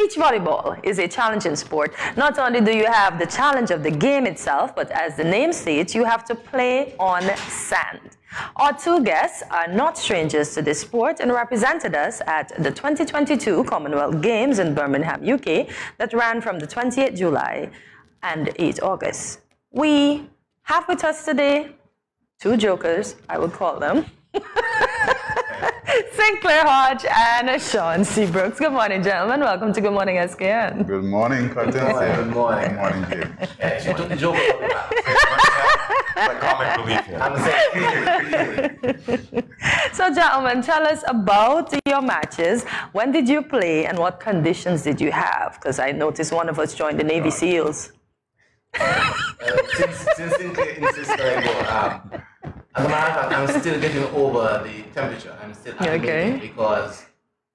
Beach volleyball is a challenging sport. Not only do you have the challenge of the game itself, but as the name states, you have to play on sand. Our two guests are not strangers to this sport and represented us at the 2022 Commonwealth Games in Birmingham, UK, that ran from the 28th July and 8th August. We have with us today two jokers, I would call them. Clair, Hodge and Shawn Seabrookes. Good morning, gentlemen. Welcome to Good Morning, SKN. Good morning, Curtis. Good morning. Good morning, Jim. Yeah, she took the joke out of the mouth. Comic relief here. So, gentlemen, tell us about your matches. When did you play and what conditions did you have? Because I noticed one of us joined the Navy SEALs. Since Sinclair insists that I go, as a matter of fact, I'm still getting over the temperature. I'm still acclimating because,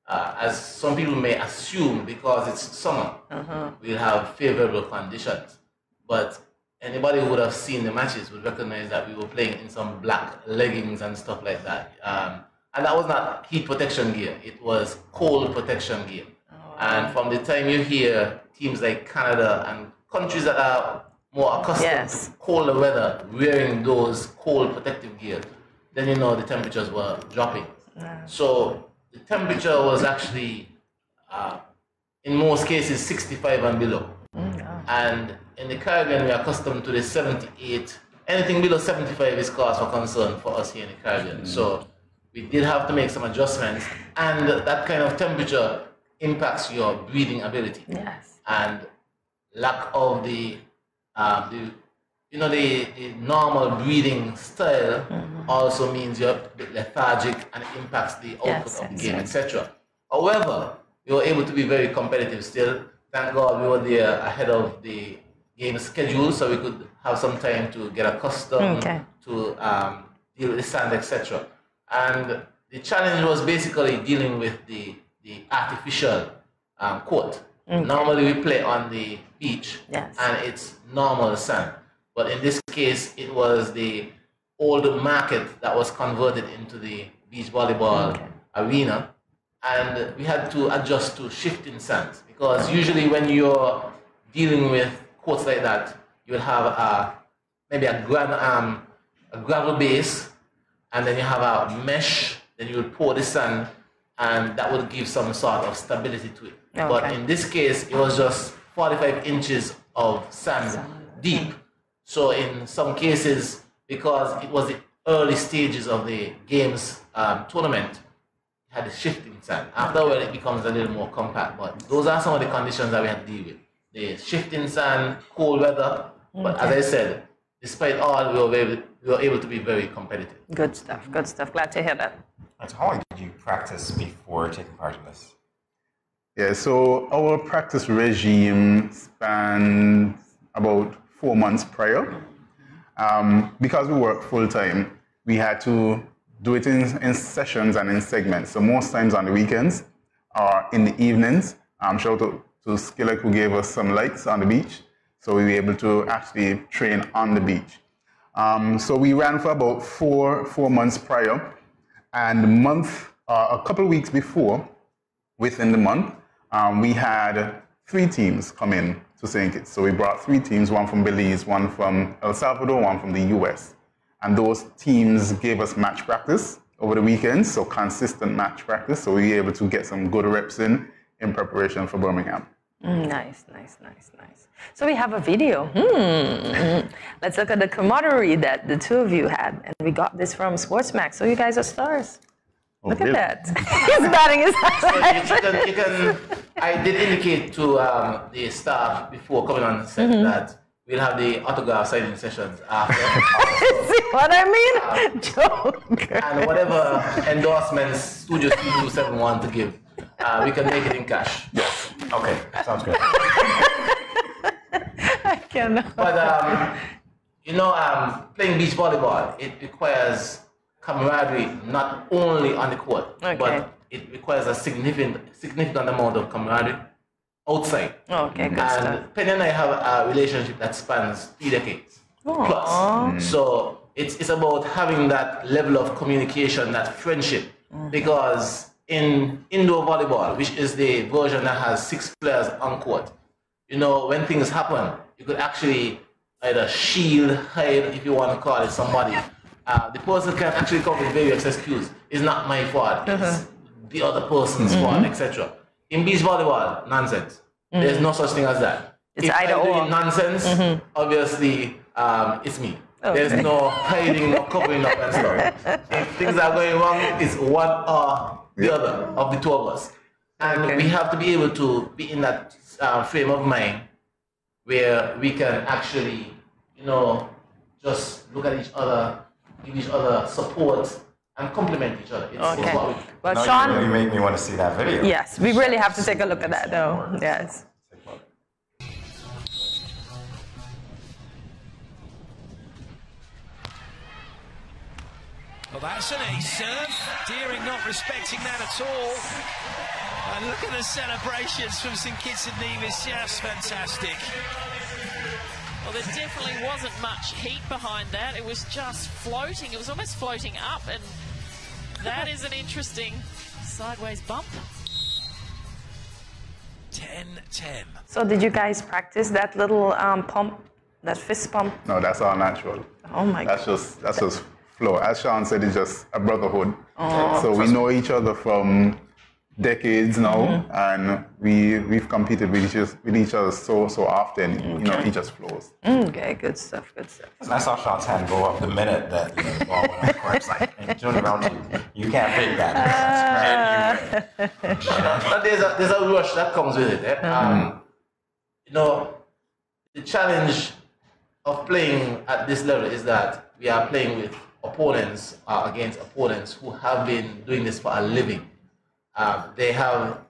as some people may assume, because it's summer, we'll have favorable conditions. But anybody who would have seen the matches would recognize that we were playing in some black leggings and stuff like that. And that was not heat protection gear. It was cold protection gear. And from the time you hear teams like Canada and countries that are more accustomed to colder weather wearing those cold protective gear, then you know the temperatures were dropping. So the temperature was actually, in most cases, 65 and below. And in the Caribbean, we are accustomed to the 78. Anything below 75 is cause for concern for us here in the Caribbean. So we did have to make some adjustments, and that kind of temperature impacts your breathing ability. And lack of the normal breathing style also means you're a bit lethargic and it impacts the output of the game, etc. However, we were able to be very competitive still. Thank God we were there ahead of the game schedule, so we could have some time to get accustomed to deal with the sand, etc. And the challenge was basically dealing with the artificial court. Normally we play on the beach and it's normal sand. But in this case, it was the old market that was converted into the beach volleyball arena. And we had to adjust to shifting sands. Because usually when you're dealing with courts like that, you'll have maybe a gravel base, and then you have a mesh, then you would pour the sand, and that would give some sort of stability to it. But in this case, it was just 45 inches of sand deep. So in some cases, because it was the early stages of the games tournament, it had a shifting sand. Afterward, it becomes a little more compact. But those are some of the conditions that we had to deal with. The shifting sand, cold weather. But as I said, despite all, we were able to be very competitive. Good stuff, good stuff. Glad to hear that. So how long did you practice before taking part in this? Yeah, so our practice regime spanned about 4 months prior. Because we work full-time, we had to do it in sessions and in segments. So most times on the weekends or in the evenings. Shout out to Skillet who gave us some lights on the beach. So we were able to actually train on the beach. So we ran for about four months prior. And a couple of weeks before, within the month, we had 3 teams come in to St. Kitts. So we brought 3 teams, one from Belize, one from El Salvador, one from the US. And those teams gave us match practice over the weekends, so consistent match practice. So we were able to get some good reps in preparation for Birmingham. Nice. So we have a video. Let's look at the camaraderie that the two of you had. And we got this from Sportsmax, so you guys are stars. Look at that. He's batting his eyes. I did indicate to the staff before coming on set that we'll have the autograph signing sessions after. See what I mean? Joke. And whatever endorsements Studio 227 want to give, we can make it in cash. Yes. Okay. Sounds good. I cannot. But playing beach volleyball, it requires camaraderie not only on the court, but it requires a significant amount of camaraderie outside. Okay, good stuff. And Penny and I have a relationship that spans 3 decades plus. So it's about having that level of communication, that friendship, because in indoor volleyball, which is the version that has 6 players on court, you know, when things happen, you could actually either shield, hide, if you want to call it somebody. The person can actually come with various excuses. It's not my fault. It's the other person's fault, etc. In beach volleyball, nonsense. There's no such thing as that. It's if either I'm or. doing nonsense, obviously it's me. Okay. There's no hiding, no covering up and stuff. If things are going wrong, it's one or the other of the two of us. And we have to be able to be in that frame of mind where we can actually, you know, just look at each other, give each other support, and complement each other. It's what we do. Well, no, Shawn, you really made me want to see that video. yes, we really have to take a look at that, though. Yes. Well, that's an ace serve. Deering not respecting that at all. And look at the celebrations from St Kitts and Nevis, just fantastic. Well, there definitely wasn't much heat behind that. It was just floating. It was almost floating up, and that is an interesting sideways bump. 10-10. So did you guys practice that little pump, that fist pump? No, that's all natural. Oh my God. That's just flow. As Shawn said, it's just a brotherhood. So we know each other from decades now, and we've competed with each other so often. You know, it just flows. Okay, good stuff, good stuff. And I saw Shawn's hand go up the minute that the ball went on the court. It's like, hey, turn around you can't fake that. But there's a rush that comes with it. You know, the challenge of playing at this level is that we are playing with opponents, against opponents who have been doing this for a living. They have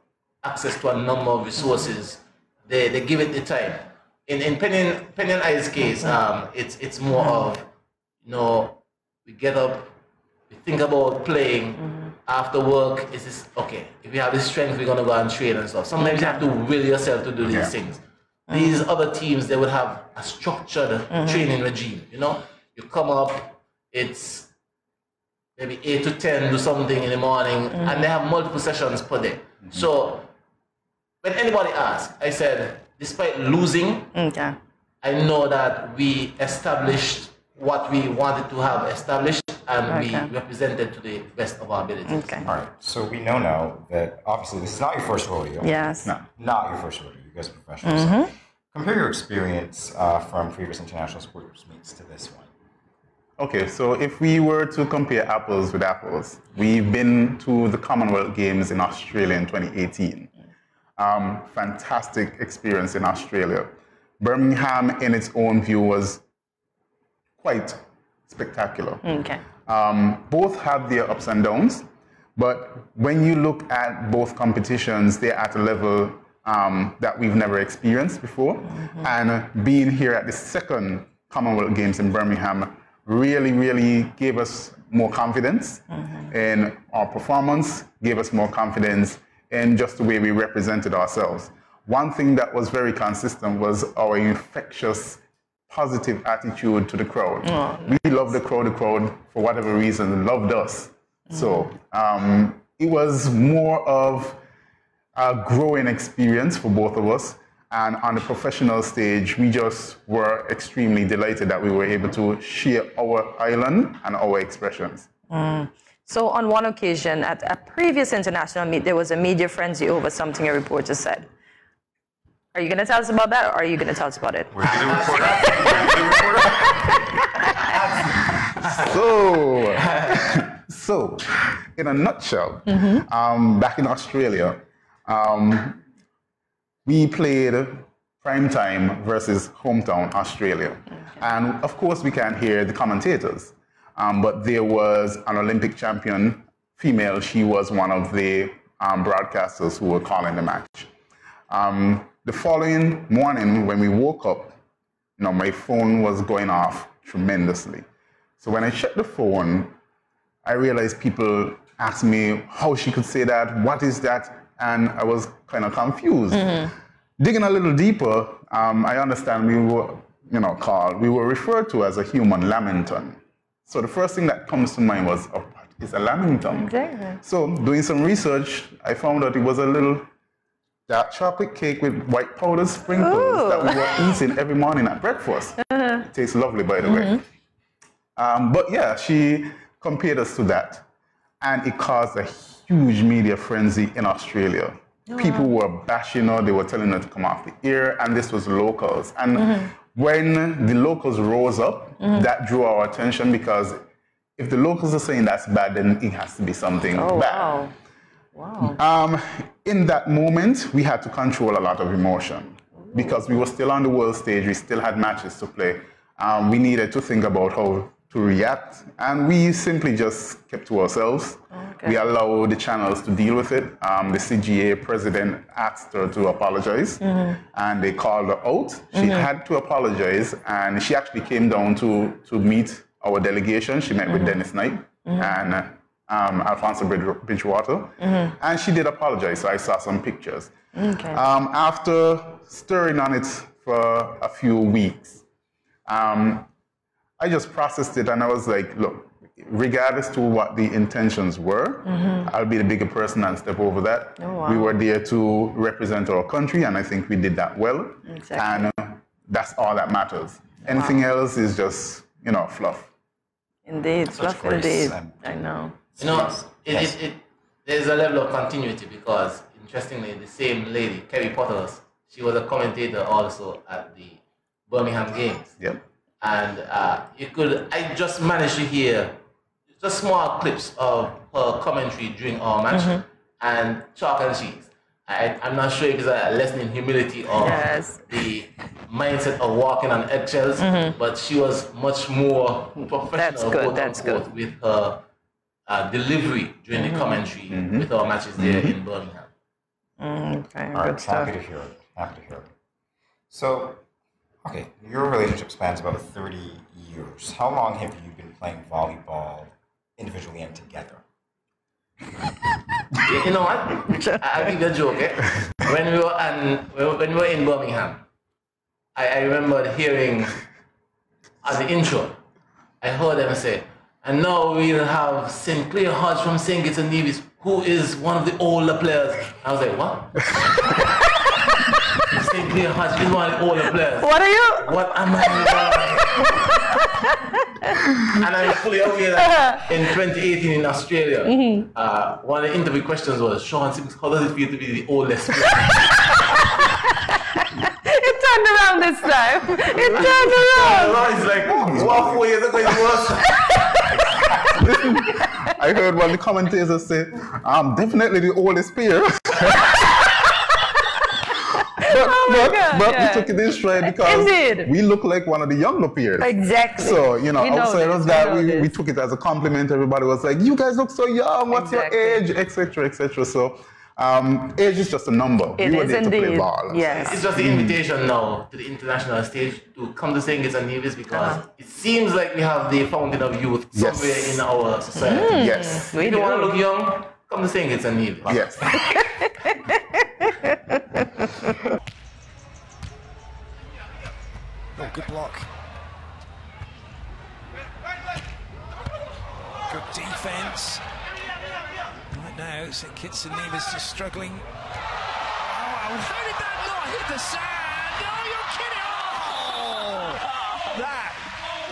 access to a number of resources. They give it the time. In Penny and I's case, it's more of, you know, we get up, we think about playing. After work, is this okay? If we have the strength, we're gonna go and train and stuff. Sometimes you have to will yourself to do these things. These other teams, they would have a structured training regime. You know, you come up, it's maybe 8 to 10, do something in the morning, and they have multiple sessions per day. So when anybody asks, I said, despite losing, I know that we established what we wanted to have established, and we represented to the best of our abilities. All right, so we know now that obviously this is not your first rodeo. Yes. No, not your first rodeo. You guys are professionals. So compare your experience from previous international sports meets to this one. Okay, so if we were to compare apples with apples, we've been to the Commonwealth Games in Australia in 2018. Fantastic experience in Australia. Birmingham, in its own view, was quite spectacular. Both have their ups and downs, but when you look at both competitions, they're at a level that we've never experienced before. And being here at the second Commonwealth Games in Birmingham really gave us more confidence in our performance, gave us more confidence in just the way we represented ourselves. One thing that was very consistent was our infectious, positive attitude to the crowd. We loved the crowd for whatever reason, loved us. So it was more of a growing experience for both of us. And on the professional stage, we just were extremely delighted that we were able to share our island and our expressions. So on one occasion, at a previous international meet, there was a media frenzy over something a reporter said. Are you going to tell us about that, or are you going to tell us about it? Where's the reporter? So, in a nutshell, back in Australia, we played primetime versus hometown Australia. And of course, we can't hear the commentators. But there was an Olympic champion, female. She was one of the broadcasters who were calling the match. The following morning, when we woke up, you know, my phone was going off tremendously. So when I checked the phone, I realized people asked me how she could say that, what is that? And I was kind of confused. Digging a little deeper, I understand we were, we were referred to as a human lamington. So the first thing that comes to mind was, oh, is a lamington. Exactly. So doing some research, I found out it was a little dark chocolate cake with white powdered sprinkles that we were eating every morning at breakfast. It tastes lovely, by the way. But yeah, she compared us to that. And it caused a huge media frenzy in Australia. People were bashing her, they were telling her to come off the air, and this was locals. And when the locals rose up, that drew our attention, because if the locals are saying that's bad, then it has to be something bad. Wow. In that moment, we had to control a lot of emotion because we were still on the world stage. We still had matches to play. We needed to think about how to react, and we simply just kept to ourselves. We allowed the channels to deal with it. The CGA president asked her to apologize, and they called her out. She had to apologize, and she actually came down to meet our delegation. She met with Dennis Knight and Alfonso Bridgewater, and she did apologize. So I saw some pictures. After stirring on it for a few weeks, I just processed it, and I was like, look, regardless to what the intentions were, I'll be the bigger person and step over that. We were there to represent our country, and I think we did that well. And that's all that matters. Anything else is just, you know, fluff. Indeed, fluff indeed. I know. You know, there's a level of continuity because, interestingly, the same lady, Kerry Potters, she was a commentator also at the Birmingham Games. And I just managed to hear just small clips of her commentary during our match, and chalk and cheese. I'm not sure if it's a lesson in humility or the mindset of walking on eggshells, but she was much more professional quote, with her delivery during the commentary with our matches there in Birmingham. All right, happy to hear it. Happy to hear it. So, okay, your relationship spans about 30 years. How long have you been playing volleyball individually and together? You know what? I'll give you a joke. When we were in Birmingham, I remember hearing at the intro, I heard them say, and now we'll have St. Clair Hodge from St. Kitts and Nevis, who is one of the older players. I was like, what? St. Clair Hodge is one of the older players. What are you? What am I? And I'm fully aware that in 2018 in Australia, one of the interview questions was, Shawn, how does it feel to be the oldest player? It turned around this time. It turned around. It's like, what 4 years ago it was? I heard one of the commentators say, I'm definitely the oldest player. But we took it in stride because we look like one of the younger peers. Exactly. So, you know, outside of that, we took it as a compliment. Everybody was like, you guys look so young. What's your age? Etc., etc. So, age is just a number. It is indeed. To play ball. Yes. It's just the invitation now to the international stage to come to St. Kitts and Nevis because it seems like we have the fountain of youth somewhere in our society. Yes. If you want to look young, come to St. Kitts and Nevis. Yes. Oh, good block. Good defense. Right now, St. Kitts and Nevis is struggling. Oh, how did that not hit the sand? Oh, you're kidding! Oh! That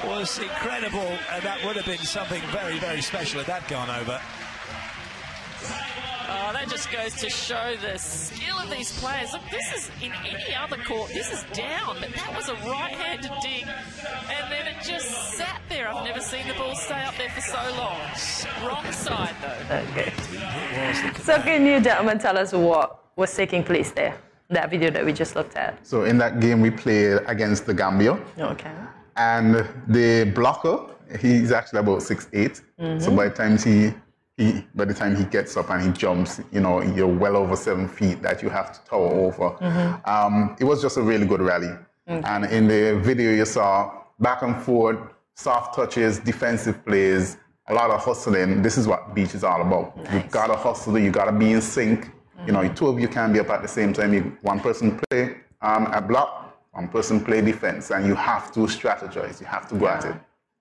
was incredible, and that would have been something very, very special had that gone over. Oh, that just goes to show the skill of these players. Look, this is, in any other court, this is down, but that was a right-handed dig, and then it just sat there. I've never seen the ball stay up there for so long. Wrong side, though. Okay. So can you gentlemen tell us what was taking place there, that video that we just looked at? So in that game, we played against the Gambia. Okay. And the blocker, he's actually about 6'8". So by the time he gets up and he jumps, you know, you're well over 7 feet that you have to tower over. It was just a really good rally. And in the video you saw back and forth, soft touches, defensive plays, a lot of hustling. This is what beach is all about. Nice. You've got to hustle, you got to be in sync. You know, two of you can't be up at the same time. One person play a block, one person play defense, and you have to strategize. You have to go at it.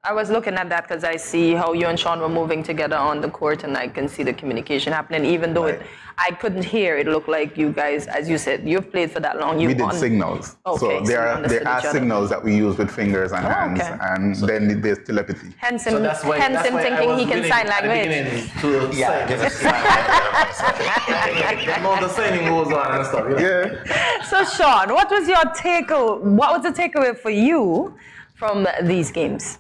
I was looking at that because I see how you and Shawn were moving together on the court, and I can see the communication happening. Even though I couldn't hear, it looked like you guys, as you said, you've played for that long. We did signals. Okay, so there are signals that we use with fingers and hands, and then there's telepathy. Hence him thinking he can sign language. The signing goes on and stuff. Yeah. So Shawn, what was the takeaway for you from these games?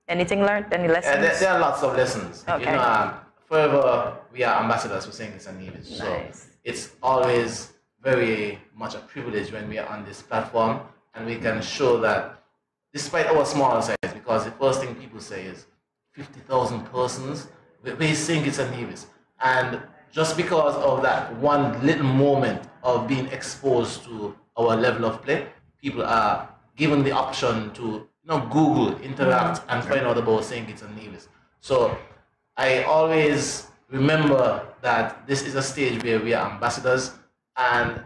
Anything learned? Any lessons? There are lots of lessons. Okay. You know, forever we are ambassadors for St. Kitts and Nevis. Nice. So it's always very much a privilege when we are on this platform and we can show that despite our small size, because the first thing people say is 50,000 persons, we're St. Kitts and Nevis. And just because of that one little moment of being exposed to our level of play, people are given the option to Google, interact, and find out about St. Kitts and Nevis. So I always remember that this is a stage where we are ambassadors, and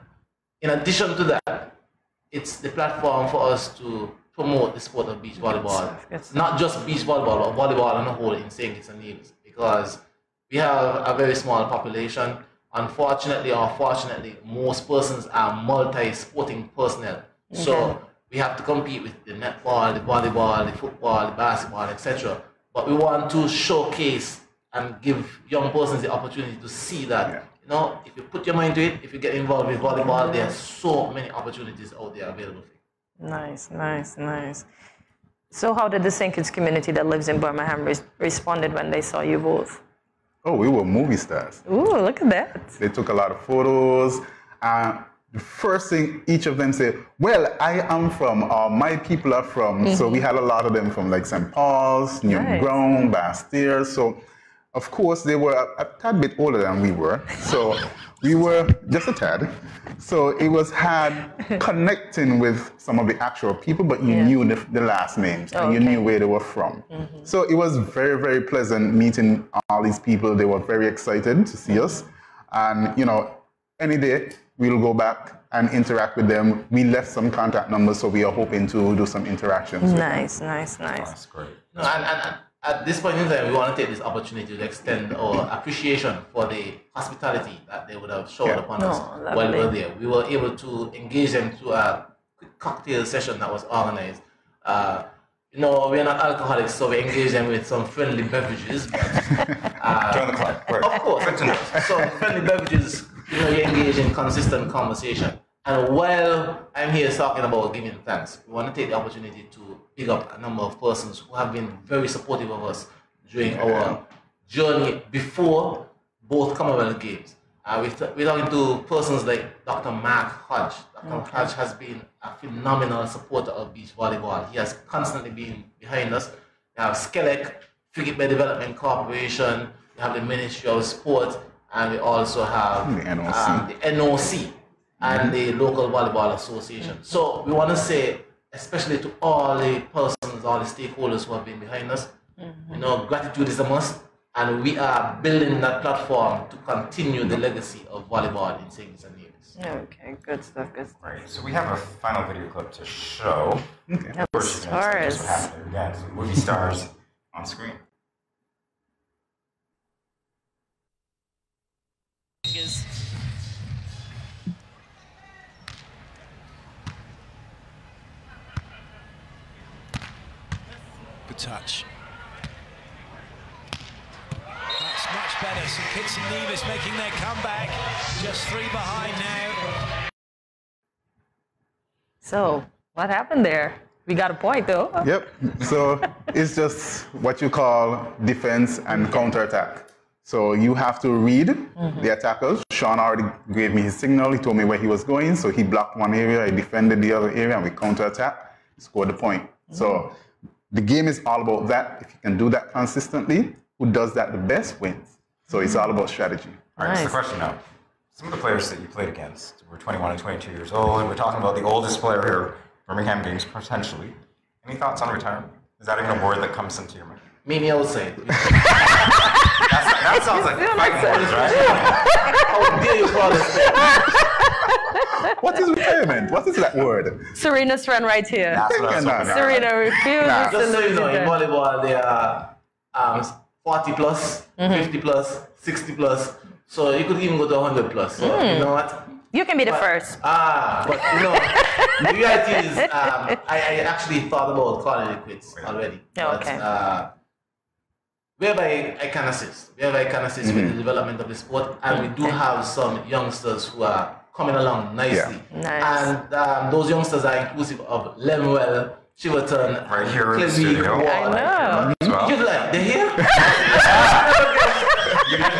in addition to that, it's the platform for us to promote the sport of beach volleyball. Not just beach volleyball, but volleyball on a whole in St. Kitts and Nevis, because we have a very small population. Unfortunately or fortunately, most persons are multi-sporting personnel. So we have to compete with the netball, the volleyball, the football, the basketball, etc. But we want to showcase and give young persons the opportunity to see that, if you put your mind to it, if you get involved with volleyball, there are so many opportunities out there available for you. Nice. So how did the St. Kitts community that lives in Birmingham responded when they saw you both? Oh, we were movie stars. Ooh, look at that. They took a lot of photos. The first thing each of them said, well, I am from, or my people are from. So we had a lot of them from like St. Paul's, New Ground, Bastille. So of course they were a tad bit older than we were. So we were just a tad. So it was hard connecting with some of the actual people, but you knew the last names and you knew where they were from. So it was very, very pleasant meeting all these people. They were very excited to see us. And, any day, we'll go back and interact with them. We left some contact numbers, so we are hoping to do some interactions. Nice. That's great. And at this point in time, we want to take this opportunity to extend our appreciation for the hospitality that they would have showered upon us while we were there. We were able to engage them through a quick cocktail session that was organized. We're not alcoholics, so we engage them with some friendly beverages. But, join the club. Right. Of course. So friendly beverages, you engage in consistent conversation. And while I'm here talking about giving thanks, we want to take the opportunity to pick up a number of persons who have been very supportive of us during our journey before both Commonwealth Games. We're talking to persons like Dr. Mark Hodge. Dr. Hodge has been a phenomenal supporter of beach volleyball. He has constantly been behind us. We have SKN, Frigate Bay Development Corporation, we have the Ministry of Sport, and we also have the NOC and the local volleyball association. So we want to say, especially to all the persons, all the stakeholders who have been behind us, gratitude is a must, and we are building that platform to continue the legacy of volleyball in St. Kitts and Nevis. Okay, good stuff. Right, so we have a final video clip to show. Stars. Again, some movie stars on screen. Good touch. That's much better. St. Kitts and Nevis making their comeback. Just 3 behind now. So, what happened there? We got a point, though. Yep. So it's just what you call defense and counterattack. So you have to read the attackers. Shawn already gave me his signal. He told me where he was going. So he blocked one area, I defended the other area, and we counterattack, scored the point. So the game is all about that. If you can do that consistently, who does that the best wins. So it's all about strategy. All right, so the question now. Some of the players that you played against were 21 and 22 years old, and we're talking about the oldest player here, Birmingham Games, potentially. Any thoughts on retirement? Is that even a word that comes into your mind? Meet me outside. that sounds like fighting words, right? How dare you call this thing? What is repayment? What is that word? Serena's friend right here. That's what I was hoping. Serena refuses to Just so you lose know, it in then. volleyball, there are 40 plus, 50 plus, 60 plus. So you could even go to 100 plus. So you know what? You can be the first. But you know, the reality is, I actually thought about calling it quits already. Okay. But, whereby I can assist. Whereby I can assist with the development of the sport. And we do have some youngsters who are coming along nicely. Yeah. Nice. And those youngsters are inclusive of Lemuel, Chiverton, Right here in the studio. I know. As well. You'd like, they're here?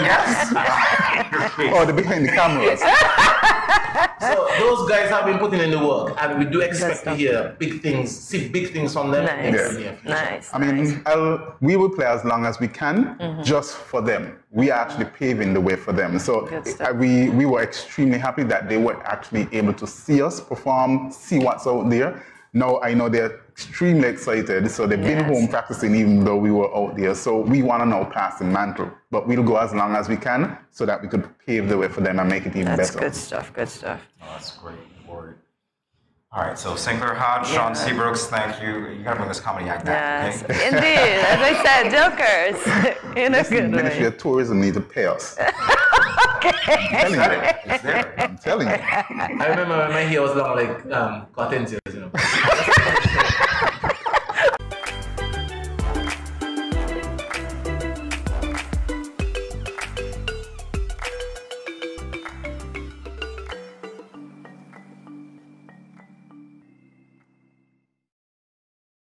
Yes. Oh, the behind the cameras. So those guys have been putting in the work, and we do expect to hear big things, see big things from them. Nice. In the near future. Nice. I mean, we will play as long as we can, just for them. We are actually paving the way for them. So we were extremely happy that they were actually able to see us perform, see what's out there. Now I know they're extremely excited, so they've been home practicing even though we were out there. So we want to now pass the mantle, but we'll go as long as we can so that we could pave the way for them and make it even That's better. good stuff. Good stuff. Oh, that's great. Word. All right, so Sinclair Hodge, Shawn Seabrookes, thank you. You got to bring this comedy act back, Yes, okay? indeed. As I said, jokers in a Yes, the good Ministry way. of Tourism need to pay us. It's there. I'm telling you. I remember when my hair was long like cotton tails, you know.